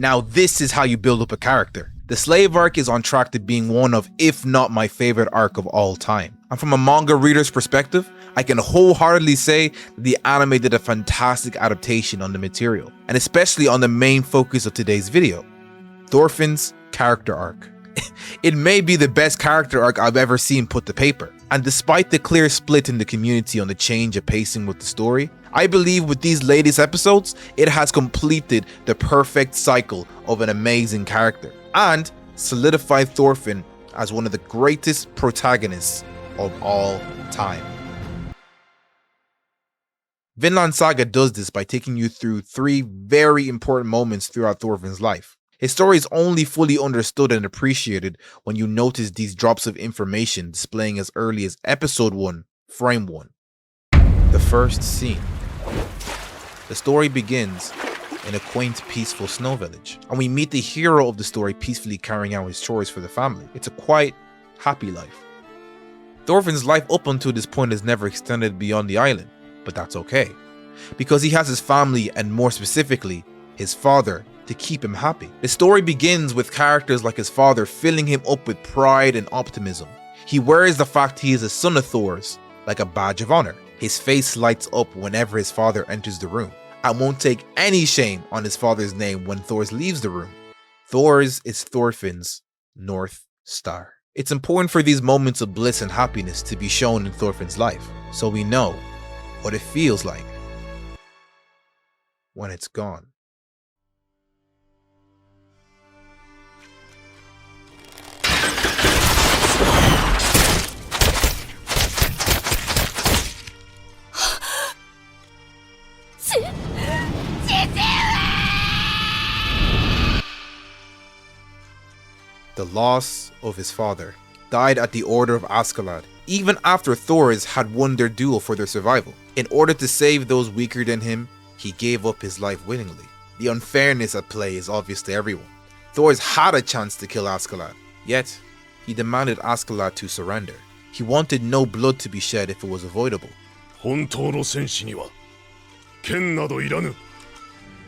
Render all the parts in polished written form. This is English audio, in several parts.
Now this is how you build up a character. The slave arc is on track to being one of, if not my favorite arc of all time. And from a manga reader's perspective, I can wholeheartedly say that the anime did a fantastic adaptation on the material, and especially on the main focus of today's video, Thorfinn's character arc. It may be the best character arc I've ever seen put to paper, and despite the clear split in the community on the change of pacing with the story, I believe with these latest episodes, it has completed the perfect cycle of an amazing character, and solidified Thorfinn as one of the greatest protagonists of all time. Vinland Saga does this by taking you through 3 very important moments throughout Thorfinn's life. His story is only fully understood and appreciated when you notice these drops of information displaying as early as episode 1, frame 1. The first scene. The story begins in a quaint, peaceful snow village, and we meet the hero of the story peacefully carrying out his chores for the family. It's a quite happy life. Thorfinn's life up until this point has never extended beyond the island, but that's okay, because he has his family, and more specifically, his father, to keep him happy. The story begins with characters like his father filling him up with pride and optimism. He wears the fact he is a son of Thor's like a badge of honor. His face lights up whenever his father enters the room, and won't take any shame on his father's name when Thor's leaves the room. Thor's is Thorfinn's North Star. It's important for these moments of bliss and happiness to be shown in Thorfinn's life, so we know what it feels like when it's gone. The loss of his father died at the order of Askeladd, even after Thor's had won their duel for their survival. In order to save those weaker than him, he gave up his life willingly. The unfairness at play is obvious to everyone. Thor's had a chance to kill Askeladd, yet he demanded Askeladd to surrender. He wanted no blood to be shed if it was avoidable.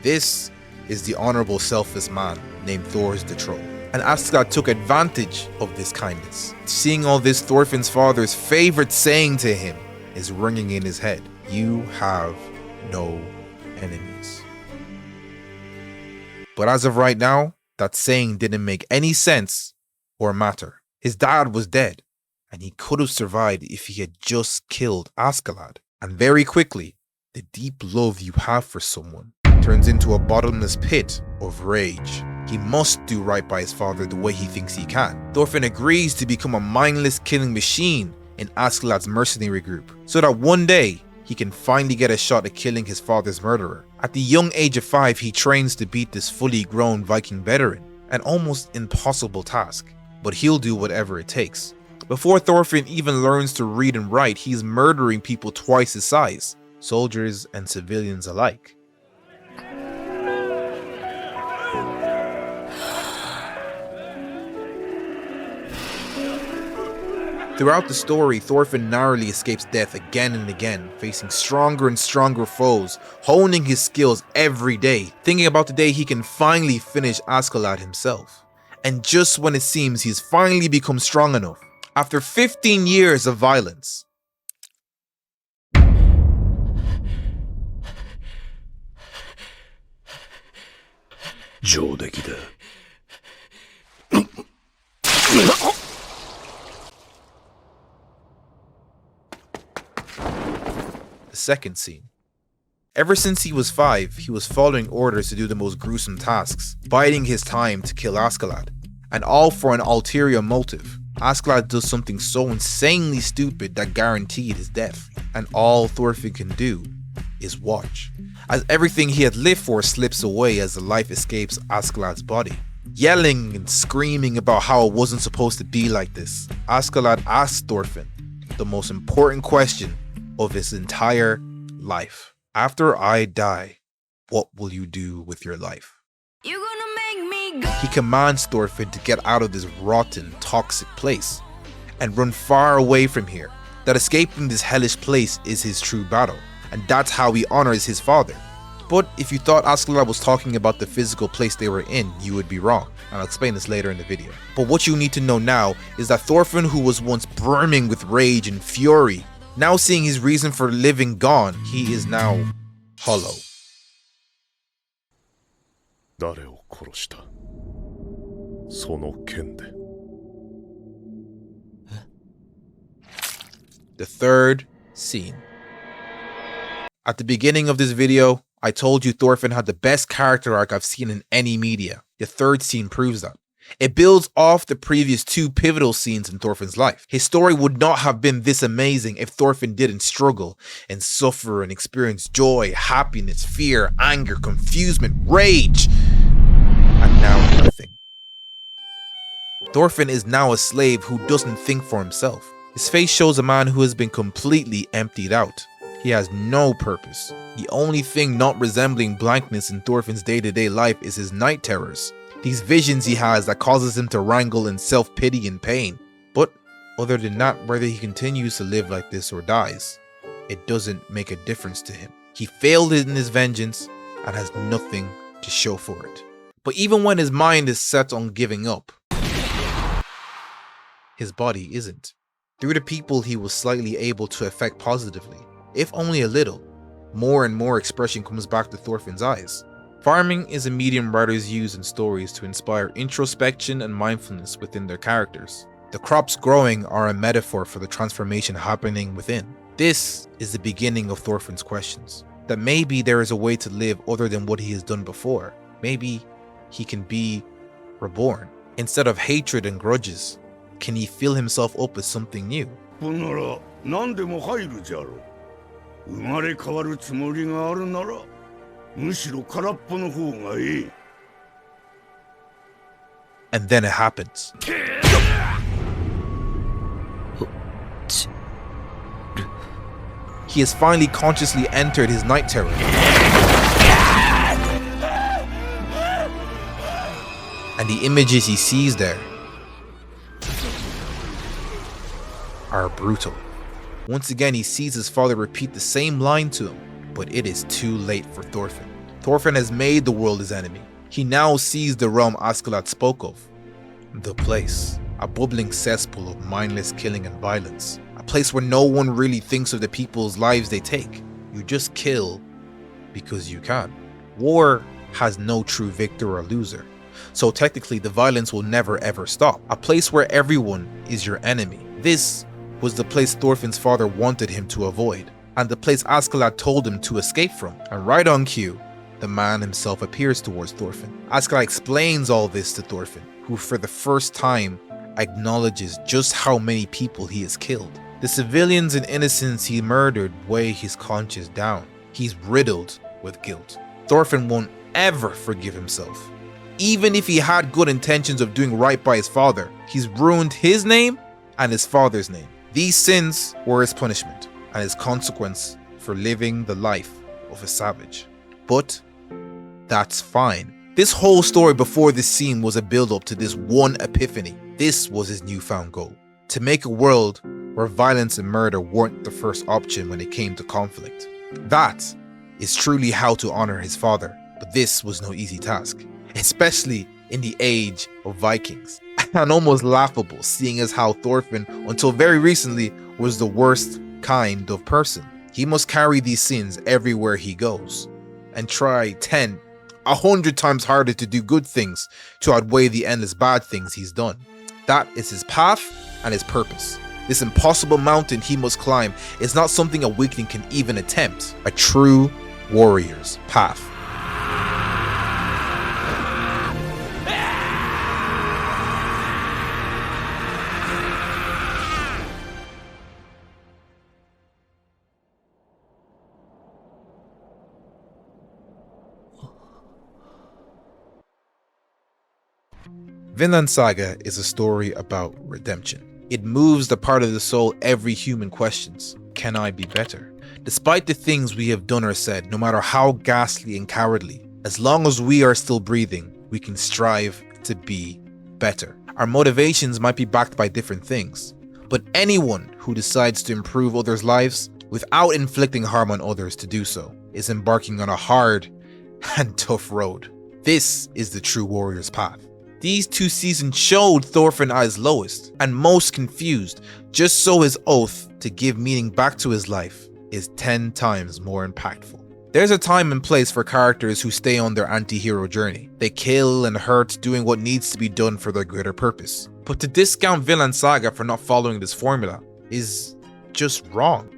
This is the honorable selfless man named Thor's the Troll, and Askeladd took advantage of this kindness. Seeing all this, Thorfinn's father's favorite saying to him is ringing in his head: "You have no enemies." But as of right now, that saying didn't make any sense or matter. His dad was dead, and he could have survived if he had just killed Askeladd. And very quickly, the deep love you have for someone turns into a bottomless pit of rage. He must do right by his father the way he thinks he can. Thorfinn agrees to become a mindless killing machine in Askeladd's mercenary group, so that one day he can finally get a shot at killing his father's murderer. At the young age of 5, he trains to beat this fully grown Viking veteran, an almost impossible task, but he'll do whatever it takes. Before Thorfinn even learns to read and write, he's murdering people twice his size, soldiers and civilians alike. Throughout the story, Thorfinn narrowly escapes death again and again, facing stronger and stronger foes, honing his skills every day, thinking about the day he can finally finish Askeladd himself. And just when it seems he's finally become strong enough, after 15 years of violence, the second scene. Ever since he was 5, he was following orders to do the most gruesome tasks, biding his time to kill Askeladd, and all for an ulterior motive. Askeladd does something so insanely stupid that guaranteed his death, and all Thorfinn can do is watch, as everything he had lived for slips away as the life escapes Askeladd's body. Yelling and screaming about how it wasn't supposed to be like this, Askeladd asks Thorfinn the most important question of his entire life. After I die, what will you do with your life? You're gonna make me go. He commands Thorfinn to get out of this rotten, toxic place and run far away from here. That escaping this hellish place is his true battle, and that's how he honors his father, But if you thought Askeladd was talking about the physical place they were in, you would be wrong, and I'll explain this later in the video. But what you need to know now is that Thorfinn, who was once brimming with rage and fury, now seeing his reason for living gone, he is now hollow. 誰を殺したその剣で The third scene. At the beginning of this video, I told you Thorfinn had the best character arc I've seen in any media. The third scene proves that. It builds off the previous two pivotal scenes in Thorfinn's life. His story would not have been this amazing if Thorfinn didn't struggle and suffer and experience joy, happiness, fear, anger, confusement, rage, and now nothing. Thorfinn is now a slave who doesn't think for himself. His face shows a man who has been completely emptied out. He has no purpose. The only thing not resembling blankness in Thorfinn's day-to-day life is his night terrors. These visions he has that causes him to wrangle in self-pity and pain. But other than that, whether he continues to live like this or dies, it doesn't make a difference to him. He failed in his vengeance and has nothing to show for it. But even when his mind is set on giving up, his body isn't. Through the people he was slightly able to affect positively, if only a little, more and more expression comes back to Thorfinn's eyes. Farming is a medium writers use in stories to inspire introspection and mindfulness within their characters. The crops growing are a metaphor for the transformation happening within. This is the beginning of Thorfinn's questions. That maybe there is a way to live other than what he has done before. Maybe he can be reborn. Instead of hatred and grudges, can he fill himself up as something new? 何でも入るじゃろう。生まれ変わるつもりがあるなら、むしろ空っぽの方がいい。And then it happens. He has finally consciously entered his night terror. And the images he sees there are brutal. Once again, he sees his father repeat the same line to him, but it is too late for Thorfinn. Thorfinn has made the world his enemy. He now sees the realm Askeladd spoke of. The place, a bubbling cesspool of mindless killing and violence. A place where no one really thinks of the people's lives they take. You just kill because you can. War has no true victor or loser. So technically the violence will never ever stop. A place where everyone is your enemy. This was the place Thorfinn's father wanted him to avoid, and the place Askeladd told him to escape from. And right on cue, the man himself appears towards Thorfinn. Askeladd explains all this to Thorfinn, who for the first time acknowledges just how many people he has killed. The civilians and innocents he murdered weigh his conscience down. He's riddled with guilt. Thorfinn won't ever forgive himself. Even if he had good intentions of doing right by his father, he's ruined his name and his father's name. These sins were his punishment and his consequence for living the life of a savage. But that's fine. This whole story before this scene was a build-up to this one epiphany. This was his newfound goal. To make a world where violence and murder weren't the first option when it came to conflict. That is truly how to honor his father. But this was no easy task, especially in the age of Vikings. And almost laughable, seeing as how Thorfinn, until very recently, was the worst kind of person. He must carry these sins everywhere he goes, and try 10, 100 times harder to do good things to outweigh the endless bad things he's done. That is his path and his purpose. This impossible mountain he must climb is not something a weakling can even attempt. A true warrior's path. Vinland Saga is a story about redemption. It moves the part of the soul every human questions. Can I be better? Despite the things we have done or said, no matter how ghastly and cowardly, as long as we are still breathing, we can strive to be better. Our motivations might be backed by different things, but anyone who decides to improve others' lives without inflicting harm on others to do so is embarking on a hard and tough road. This is the true warrior's path. These 2 seasons showed Thorfinn at his lowest and most confused, just so his oath to give meaning back to his life is 10 times more impactful. There's a time and place for characters who stay on their anti-hero journey. They kill and hurt, doing what needs to be done for their greater purpose. But to discount Vinland Saga for not following this formula is just wrong.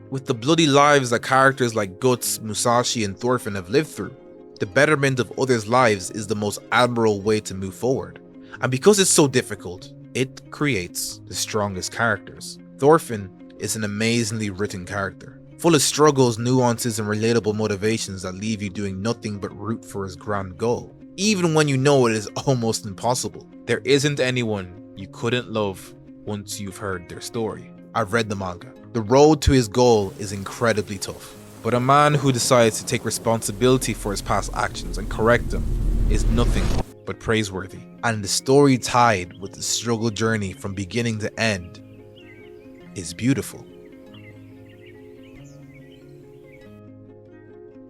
With the bloody lives that characters like Guts, Musashi and Thorfinn have lived through, the betterment of others' lives is the most admirable way to move forward. And because it's so difficult, it creates the strongest characters. Thorfinn is an amazingly written character, full of struggles, nuances and relatable motivations that leave you doing nothing but root for his grand goal, even when you know it is almost impossible. There isn't anyone you couldn't love once you've heard their story. I've read the manga. The road to his goal is incredibly tough, but a man who decides to take responsibility for his past actions and correct them is nothing but praiseworthy. And the story tied with the struggle journey from beginning to end is beautiful.